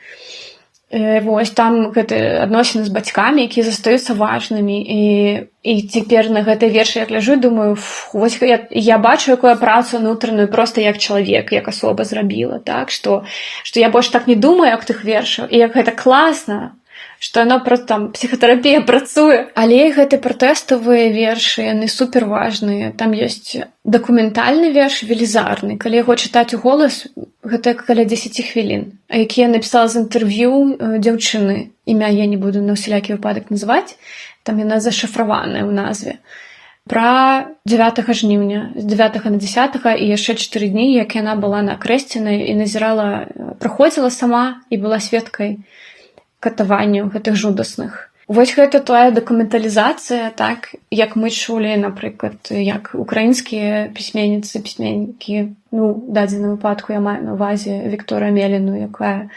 Вось там гэтыя адносіны з бацькамі, якія застаюцца важнымі, і цяпер на гэтай вершы я гляджу, думаю, вось я бачу, якую працу ўнутраную проста як чалавек, як асоба зрабіла, так, што я больш так не думаю, як тых вершаў, і як гэта класна, што яно проста там псіхатэрапія працуе. Але гэты пратэставыя вершы, яны суперважныя. Там ёсць дакументальны верш, велізарны. Калі яго чытаць у голас, гэта каля 10 хвілін, які я напісала з інтэрв'ю дзяўчыны. Імя я не буду на ўсялякі выпадак называць, там яна зашыфраваная ў назве. Пра 9 жніўня, з 9 на 10 і яшчэ 4 дні, як яна была на Крэсцінай і назірала, праходзіла сама і была сведкай катаванняў гэтых жудасных. Вось гэта тая дакументалізацыя, так, як мы чулі, напрыклад, як украінскія пісьменніцы, пісьменнікі, ну, в дадзеным выпадку я маю на ўвазе Вікторію Амеліну, якая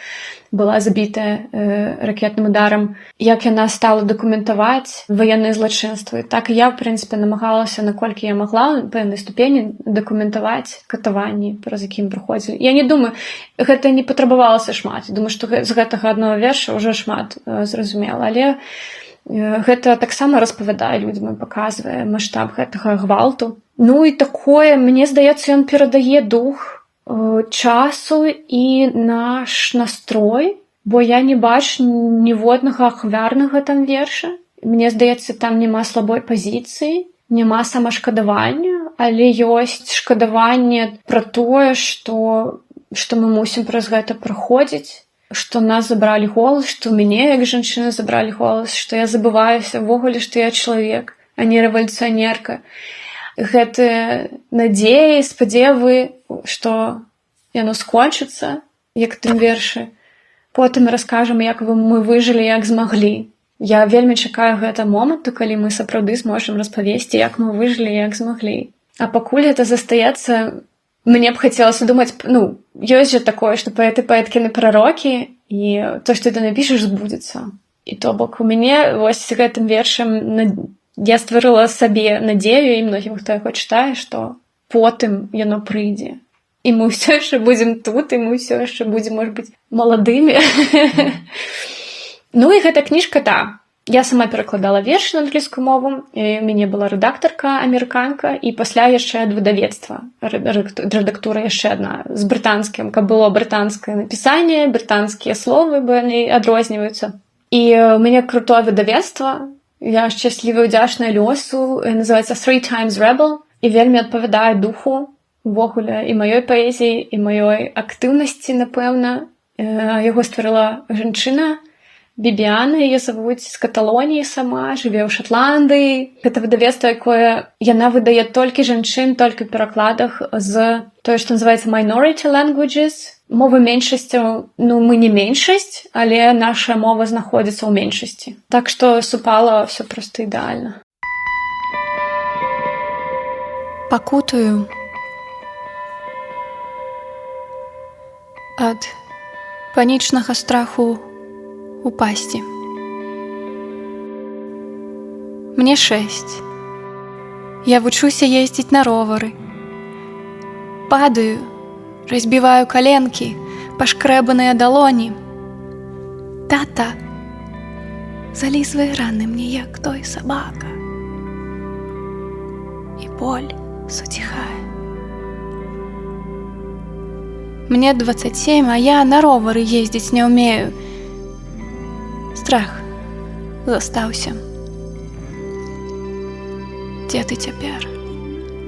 была забітая ракетным ударам, як яна стала дакументаваць ваенныя злачынствы. Так і я, в прынцыпе, намагалася, наколькі я магла, у пэўнай ступені дакументаваць катаванні, праз якім праходзілі. Я не думаю, гэта не патрабавалася шмат. Думаю, што з гэтага аднаго верша ўжо шмат зразумела, але гэта таксама распавядае людзям і паказвае маштаб гэтага гвалту. Ну і такое, мне здаецца, ён перадае дух часу і наш настрой, бо я не бачу ніводнага ахвярнага там верша. Мне здаецца, там няма слабой пазіцыі, няма самашкадавання, але ёсць шкадаванне пра тое, што мы мусім праз гэта праходзіць, што нас забралі голас, што мяне, як жанчыны, забралі голас, што я забываюся ўвогуле, што я чалавек, а не рэвалюцыянерка. Гэтыя надзеі, спадзевы, што яно скончыцца, як тым вершы. Потым раскажам, як мы выжылі, як змаглі. Я вельмі чакаю гэта моманту, калі мы сапраўды зможам распавесці, як мы выжылі, як змаглі. А пакуль гэта застаецца, мне б хацелася думаць, ну, ёсць жа такое, што паэты, паэткіны, прарокі, і то, што ты напішаш, збудзецца. І то бок у мяне вось гэтым вершам я стварыла сабе надзею і многім, хто яго чытае, што потым яно прыйдзе. І мы ўсё яшчэ будзем тут, і мы ўсё яшчэ будзем, можа быць, маладымі. Ну і гэта кніжка, да. Я сама перакладала вершы на англійскую мову, і у мяне была рэдактарка, амерыканка, і пасля яшчэ ад выдавецтва. Рэдактура яшчэ адна, з брытанскім, каб было брытанскае напісанне, брытанскія словы, бо яны адрозніваюцца. І у мяне крутое выдавецтва, я шчаслівая, удзячная лёсу, называецца Three Times Rebel, і вельмі адпавядае духу увогуле і маёй паэзіі, і маёй актыўнасці, напэўна. Яго стварыла жанчына, Бібіяна, яе завуць, з Каталоніі сама, жыве ў Шатландыі. Гэта выдавецтва, якое яна выдае толькі жанчын, толькі ў перакладах з тое, што называецца minority languages. Мовы меншасцяў, ну, мы не меншасць, але наша мова знаходзіцца ў меншасці. Так што супала ўсё проста ідэальна. Пакутую ад панічнага страху упасці. Мне 6. Я вучуся ездзіць на ровары. Падаю, разбіваю каленкі, пашкрэбаныя далоні. Тата залізвае раны мне, як той сабака. І боль суціхае. Мне 27, а я на ровары ездзіць не ўмею. Страх застаўся. Дзе ты цяпер?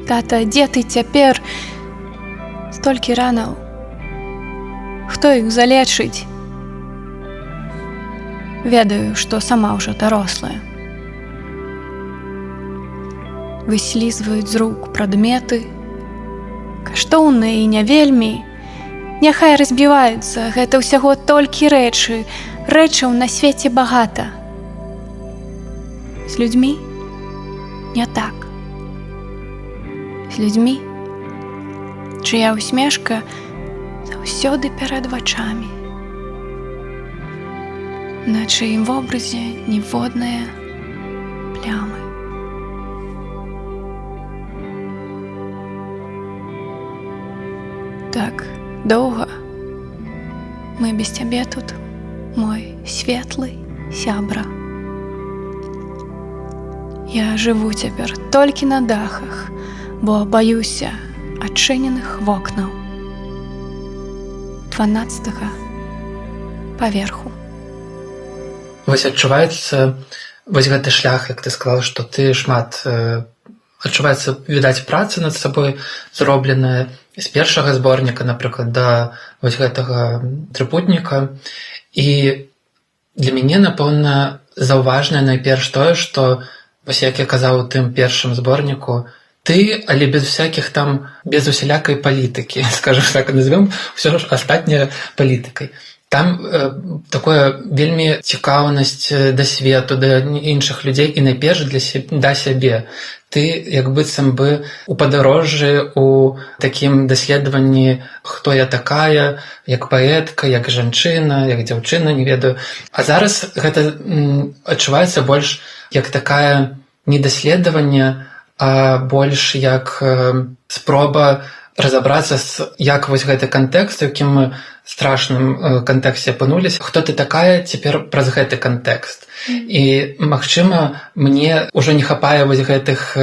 Тата, дзе ты цяпер? Столькі ранаў. Хто іх залечыць? Ведаю, што сама ўжо дарослая. Выслізваюць з рук прадметы, каштоўныя і не вельмі. Няхай разбіваюцца, гэта ўсяго толькі рэчы. Рэчаў на свеце багата. З людзьмі не так. З людзьмі, чыя усмешка заўсёды перад вачамі. На чыім вобразе ніводнае плямы. Так доўга мы без цябе тут, мой светлы сябра. Я жыву цяпер толькі на дахах, бо баюся адчыненых вокнаў 12-го паверху. Вось адчуваецца вось гэты шлях, як ты сказала, што ты шмат адчуваецца, відаць, праца над сабой зробленая з першага зборніка, напрыклад, да вось гэтага трыпутніка. І для мяне, напэўна, заўважнае найперш тое, што вось як я казаў у тым першым зборніку, ты, але без всякіх там, без усялякай палітыкі, скажем так, назовём ўсё ж астатняе палітыкай. Там такое вельмі цікаўнасць да свету, да іншых людзей і найперш да сябе. Ты як быццам бы у падарожжы, у такім даследаванні, хто я такая, як паэтка, як жанчына, як дзяўчына, не ведаю. А зараз гэта адчуваецца больш як такая не даследаванне, а больш як спроба разабрацца, як вось гэты кантэкст, у якім мы страшным кантэксце апынуліся, хто ты такая цяпер праз гэты кантэкст. І, магчыма, мне ўжо не хапае вось гэтых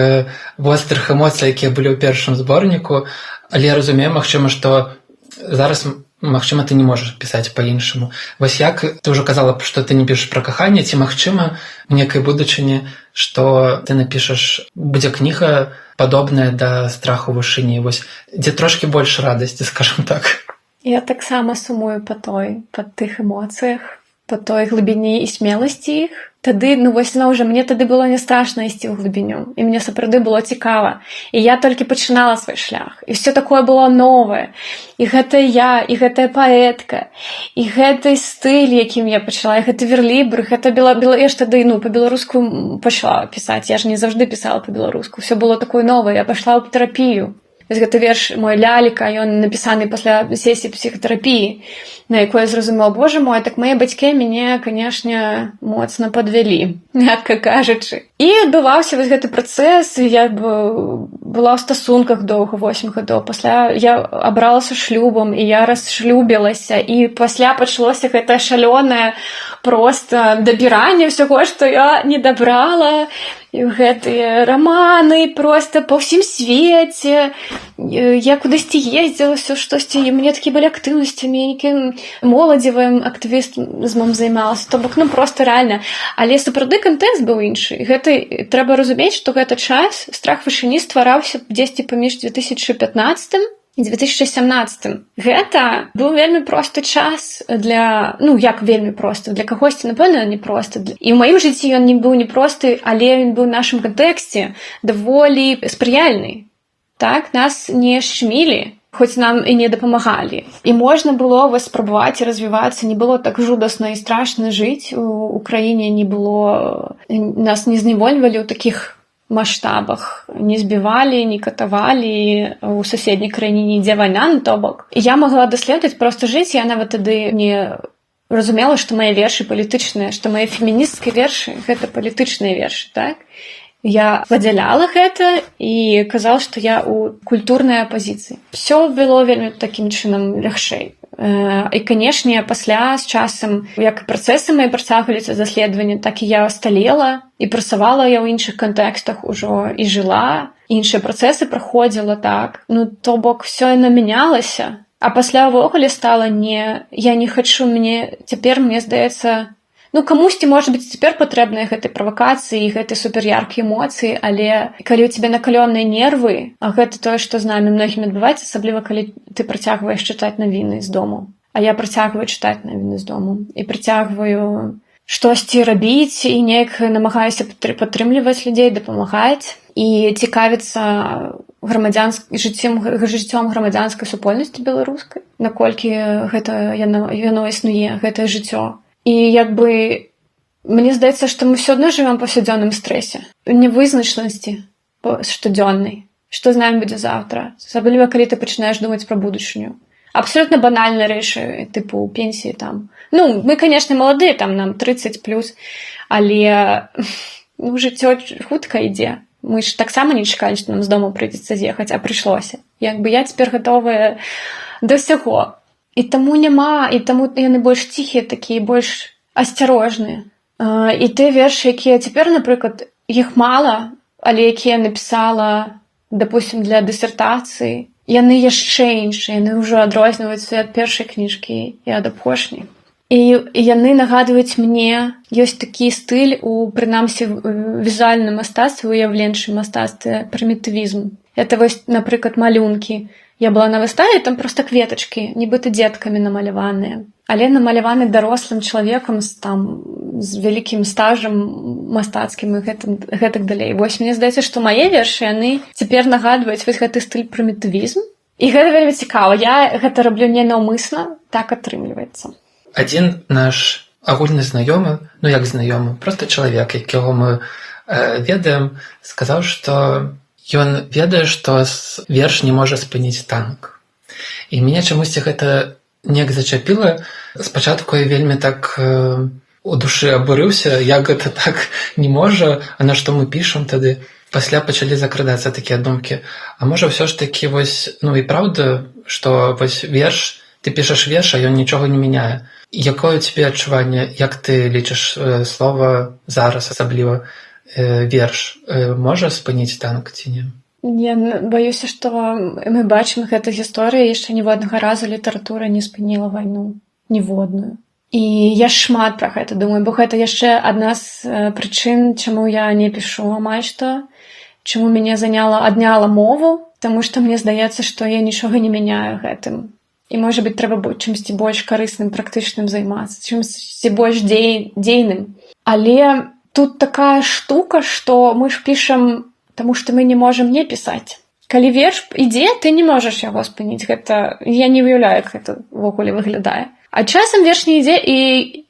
вострых эмоцый, якія былі ў першым зборніку, але я разумею, магчыма, што зараз, магчыма, ты не можаш пісаць па-іншаму. Вось як ты ўжо казала, што ты не пішаш пра каханне, ці, магчыма, у некай будучыні, што ты напішаш, будзе кніга падобная да страху вышыні, вось, дзе трошкі больш радасці, скажам так. Я таксама сумую па тых эмоцыях, па той глыбіні і смеласці іх. Тады, вось уже мне тады было не страшна ісці ў глыбіню, і мне сапраўды было цікава. І я толькі пачынала свой шлях, і все такое было новае. І гэта я, і гэтая паэтка, і гэты стыль, якім я пачала, і гэты верлібр, гэта я ж тады, па-беларуску пачала пісаць. Я ж не заўжды пісала па-беларуску. Все было такое новае. Я пайшла ў тэрапію. Вось гэты верш мой «Ляліка», ён напісаны пасля сесіі псіхатэрапіі, на якой я зразумела, боже мой, так мае бацькі мяне, канешне, моцна падвялі, мякка кажучы. І адбываўся вось гэты працэс, я была ў стасунках доўга, 8 гадоў. Пасля я абралася шлюбам, і я расшлюбілася, і пасля пачалося гэтае шалёнае проста дабіранне ўсяго, што я не дабрала, і гэтыя раманы проста па ўсім свеце. Я кудысьці ездзіла, ўсё штосьці, і мне такі былі актыўнасцямі, нейкім моладзевым актывізмам займалася, то бок, проста рэальна. Але сапраўды кантэкст быў іншы. Гэта трэба разумець, што гэты час страх вышыні ствараўся дзесьці паміж 2015 і 2017. Гэта быў вельмі просты час для, як вельмі просты, для кагосьці, напэўна, не просты. І ў маім жыцці ён не быў не просты, але ён быў у нашым кантэксце даволі спрыяльны. Так, нас не шчмілі, хоць нам і не дапамагалі. І можна было спрабаваць і развівацца, не было так жудасна і страшна жыць у краіне, не было, нас не зневольвалі ў такіх маштабах, не збівалі, не катавалі у суседняй краіне, нідзе вайна, то бок. І я магла даследаваць, проста жыць, я нават тады не разумела, што мае вершы палітычныя, што мае фемінісцкія вершы — гэта палітычныя вершы, так? Я падзяляла гэта і казала, што я ў культурнай апазіцыі. Всё было вельмі такім чынам лягчэй. І, канешне, пасля з часам, як і працэсы мае працягваліся даследаванні, так і я сталела, і працавала я ў іншых кантэкстах ужо, і жыла, іншыя працэсы праходзіла, так. То бок, всё яно мянялася. А пасля ўвогуле стала я не хачу, цяпер, мне здаецца, камусьці, можа быць, цяпер патрэбныя гэтай правакацыі і гэтай суперяркай эмоцыі, але калі ў цябе накалёныя нервы, а гэта тое, што з намі многімі адбываецца, асабліва калі ты працягваеш чытаць навіны з дому. А я працягваю чытаць навіны з дому і працягваю штосьці рабіць і неяк намагаюся падтрымліваць людзей, дапамагаць і цікавіцца жыццём грамадзянскай супольнасці беларускай, наколькі гэта яно існуе, гэтае жыццё. І мне здаецца, што мы ўсё адно жывём па паўсядзённым стрэсе, нявызначанасці штодзённай, што з намі будзе заўтра, асабліва калі ты пачынаеш думаць пра будучыню. Абсолютна банальныя рэчы, тыпу пенсіі там. Мы, канешне, маладыя, там нам 30+, але жыццё хутка ідзе. Мы ж таксама не чакалі, што нам з дому прыйдзецца з'ехаць, а прыйшлося. Я цяпер гатовая да ўсяго. І таму няма, і таму яны больш ціхія такія, больш асцярожныя. І тыя вершы, якія цяпер, напрыклад, іх мала, але якія я напісала, дапусцім, для дысертацыі, яны яшчэ іншыя, яны ўжо адрозніваюцца ад першай кніжкі і ад апошняй. І яны нагадваюць мне, ёсць такі стыль у, прынамсі, візуальным мастацтве, уяўленчым мастацтве, прымітывізм. Это вось, напрыклад, малюнкі. Я была на выставе, там проста кветачкі, нібыта дзеткамі намаляваныя, але намаляваны дарослым чалавекам з вялікім стажам мастацкім і гэтак далей. Вось мне здаецца, што мае вершы, яны цяпер нагадваюць вось гэты стыль прымітывізм. І гэта вельмі цікава. Я гэта раблю не наўмысна, так атрымліваецца. Адзін наш агульны знаёмы, ну як знаёмы, проста чалавек, якога мы ведаем, сказаў, што ён ведае, што верш не можа спыніць танк. І мяне чамусьці гэта неяк зачапіла. Спачатку я вельмі так у душы абурыўся, як гэта так не можа, а на што мы пішам тады. Пасля пачалі закрадацца такія думкі. А можа ўсё ж такі вось, ну і праўда, што вось верш, ты пішаш верш, а ён нічога не мяняе. Якое у цябе адчуванне, як ты лічыш слова зараз, асабліва верш, можа спыніць танк ці не? Я баюся, што мы бачым гэту гісторыю, яшчэ ніводнага разу літаратура не спыніла вайну, ніводную. І я шмат пра гэта думаю, бо гэта яшчэ адна з прычын, чаму я не пішу амаль што, чаму мяне адняла мову, таму што мне здаецца, што я нічога не мяняю гэтым. І, можа быць, трэба чымсьці больш карысным, практычным займацца, чымсьці больш дзейным. Але тут такая штука, што мы ж пішам, таму што мы не можам не пісаць. Калі верш ідзе, ты не можаш яго спыніць. Гэта я не уяўляю, як гэта ўвогуле выглядае. А часам верш не ідзе, і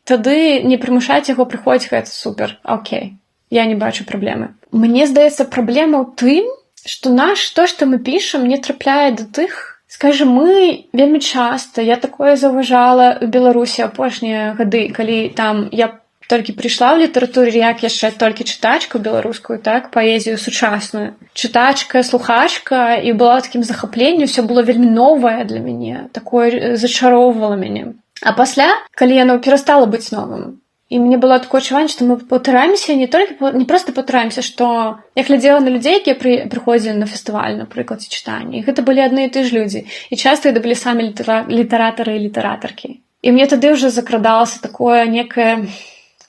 тады не прымушаць яго прыходзіць, гэта супер, окей. Я не бачу праблемы. Мне здаецца, праблема ў тым, што то, што мы пішам, не трапляе да тых. Скажем, мы вельмі часта, я такое заўважала ў Беларусі апошнія гады, калі там я толькі прыйшла ў літаратуру, як яшчэ толькі чытачку беларускую, так, паэзію сучасную. Чытачка, слухачка, і была такім захапленнем, усё было вельмі новае для мяне, такое зачароўвала мяне. А пасля, калі яно перастала быць новым, і мне было такое адчуванне, што мы паўтараемся, не проста паўтараемся, што я глядзела на людзей, якія прыходзілі на фестываль, напрыклад, ці чытанні, і гэта былі адны і ты ж людзі. І часта это былі самі літаратары і літаратаркі. І мне тады ўжо закрадалася такое некае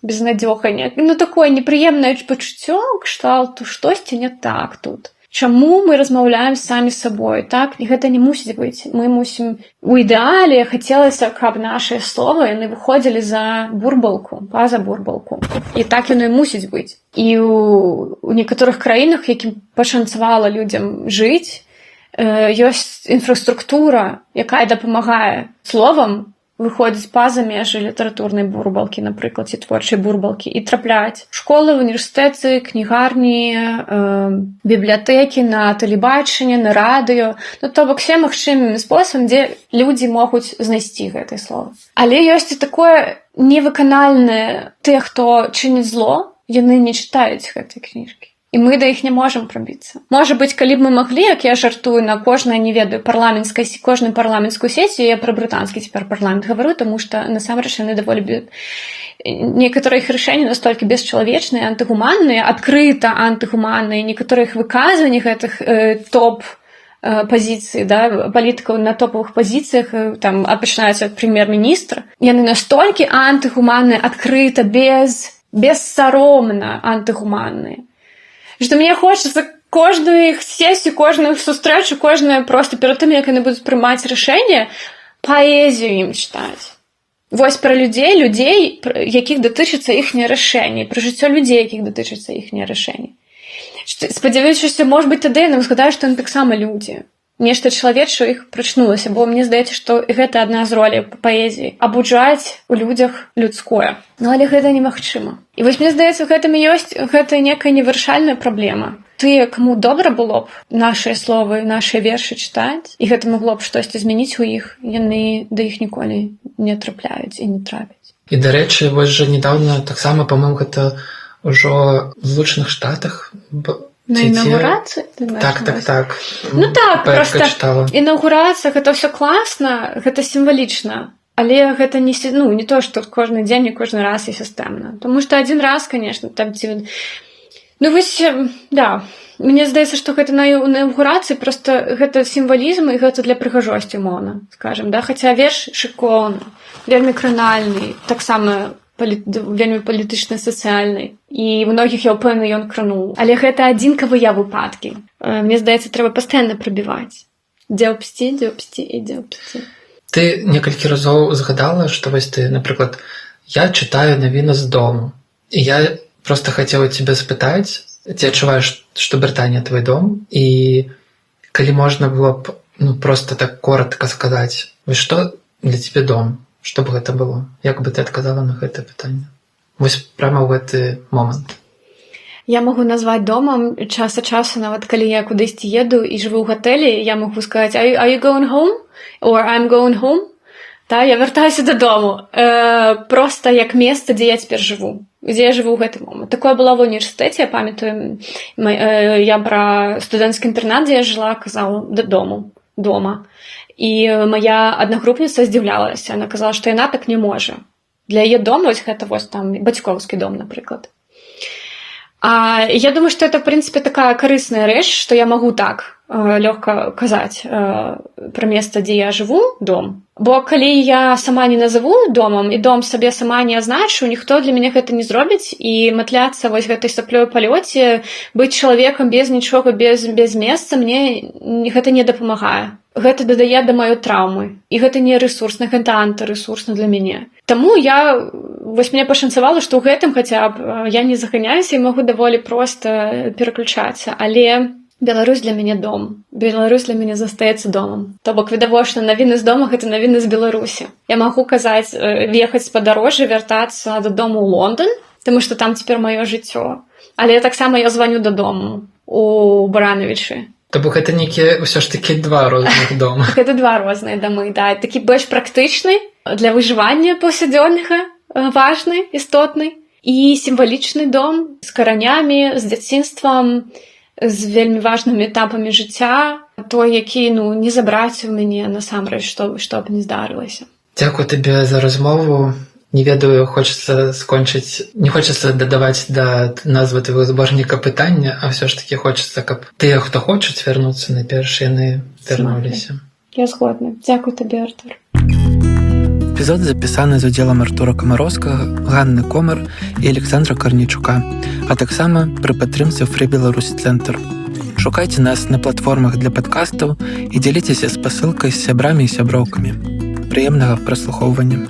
безнадзёга, ну такое непрыемнае пачуццё, кшталту, штосьці не так тут. Чаму мы размаўляем самі з сабой, так? І гэта не мусіць быць. Мы мусім... У ідэале хацелася, каб нашыя словы, яны выходзілі за бурбалку, па-за бурбалку. І так яно і мусіць быць. І у некаторых краінах, якім пашанцавала людзям жыць, ёсць інфраструктура, якая дапамагае словам выходзіць па-за межы літаратурнай бурбалкі, напрыклад, ці творчай бурбалкі, і трапляць школы, універсітэты, кнігарні, бібліятэкі, на тэлебачанне, на радыё, ну, то бок все магчымымі спосабамі, дзе людзі могуць знайсці гэтае слова. Але ёсць і такое невыканальнае, тыя, хто чыніць зло, яны не чытаюць гэтай кніжкі. І мы да іх не можам прабіцца. Можа быць, калі б мы маглі, як я жартую на кожнай, не ведаю, кожную парламенцкую сесію, я пра брытанскі цяпер парламент гавару, таму што насамрэч яны даволі... Некаторыя іх рашэнні настолькі бесчалавечныя, антыгуманныя, адкрыта антыгуманныя, некаторыя іх выказванні гэтых пазіцый, да, палітыкаў на топавых пазіцыях, там, пачынаюцца ад прэм'ер-міністра, яны настолькі антыгуманныя, адкрыта, бессаромна антыгуманныя, што мне хочацца кожную іх сесію, кожную іх сустрэчу, кожную проста перад тым, як яны будуць прымаць рашэнне, паэзію ім чытаць. Вось пра людзей, якіх датычыцца іхняе рашэнне, пра жыццё людзей, якіх датычыцца іхняе рашэнне. Спадзяюся, што, можа быць, тады яны згадаюць, што яны таксама людзі. Нешта чалавечае іх прачнулася, бо мне здаецца, што гэта адна з ролей паэзіі — абуджаць у людзях людское. Ну, але гэта немагчыма. І вось мне здаецца, гэтым і ёсць гэта некая невырашальная праблема. Тыя, каму добра было б нашыя словы, нашыя вершы чытаць, і гэта магло б штосьці змяніць у іх, яны да іх ніколі не трапляюць і не трапяць. І, дарэчы, вось жа недаўна таксама, па-моему, гэта ўжо в Злучаных Штатах на інаўгурацыі? Так. Ну так, проста інаўгурацыя, гэта ўсё класна, гэта сімвалічна, але гэта не то, што кожны дзень і кожны раз і сістэмна. Таму што адзін раз, конечно, там ці Ну вось, да. Мне здаецца, што гэта на інаўгурацыі проста гэта сімвалізм і гэта для прыгажосці, умоўна, скажам, да? Хаця верш шыкоўны, вельмі кранальны, таксама вельмі палітычна сацыяльны. І многіх, я ўпэўнена, ён крануў. Але гэта адзінкавыя выпадкі. Мне здаецца, трэба пастаянна прабіваць. Дзеўпсці, дзеўпсці і дзеўпсці. Ты некалькі разоў згадала, што вось ты, напрыклад, я чытаю навіны з дому. І я просто хацела цябе спытаць, ці адчуваеш, што Брытанія твой дом, і калі можна было б просто так коротко сказаць, вось што для цябе дом, што б гэта было? Як бы ты адказала на гэтае пытанне? Вось прямо ў гэты момант. Я магу назваць домам час ад часу, нават калі я кудысьці еду і жыву ў гатэлі, я магу сказаць are you going home? Or I'm going home? Та, я вяртаюся дадому. Проста як месца, дзе я цяпер жыву. Дзе я жыву ў гэты момант. Такое было ва ўніверсітэце, я памятаю, я пра студэнцкі інтэрнат, дзе я жыла, казала дадому, дома. І моя аднагрупніца здзіўлялася, яна казала, што яна так не можа. Для яе дом, вось гэта вось там бацькоўскі дом, напрыклад. А я думаю, што это, в прынцыпе, такая карысная рэч, што я магу так лёгка казаць пра месца, дзе я жыву, дом. Бо калі я сама не назову домам і дом сабе сама не азначу, ніхто для мяне гэта не зробіць, і матляцца вось гэтай саплёй у палёце, быць чалавекам без нічога, без месца, мне гэта не дапамагае. Гэта дадае да маёй траўмы. І гэта не рэсурсна, гэта антырэсурсна для мяне. Таму вось мне пашанцавала, што ў гэтым хаця б я не заганяюся і магу даволі проста пераключацца. Але Беларусь для мяне дом. Беларусь для мяне застаецца домам. То бок, відавочна, навіны з дома — гэта навіны з Беларусі. Я магу казаць, ехаць з падарожжа, вяртацца дадому ў Лондан, таму што там цяпер маё жыццё. Але таксама я званю дадому у Барановічы. То бок гэта нейкія ўсё ж такі два розных дома. Гэта два розныя дамы, да. Такі больш практычны, для выжывання паўсядзённага, важны, істотны, і сімвалічны дом з каранямі, з дзяцінствам, з вельмі важнымі этапамі жыцця, той, які, не забраць у мяне насамрэч, што б не здарылася. Дзякую табе за размову. Не ведаю, хочацца скончыць, не хочацца дадаваць да назвы твайго зборніка пытання, а ўсё ж такі хочацца, каб тыя, хто хочуць вярнуцца, найперш яны вярнуліся. Я згодна. Дзякуй табе, Артур. Эпізод запісаны з удзелам Артура Камароўскага, Ганны Комар і Александра Карнічука, а таксама пры падтрымцы Free Беларусь Цэнтр. Шукайце нас на платформах для падкастаў і дзяліцеся спасылкай з сябрамі і сяброўкамі. Прыемнага праслухоўвання.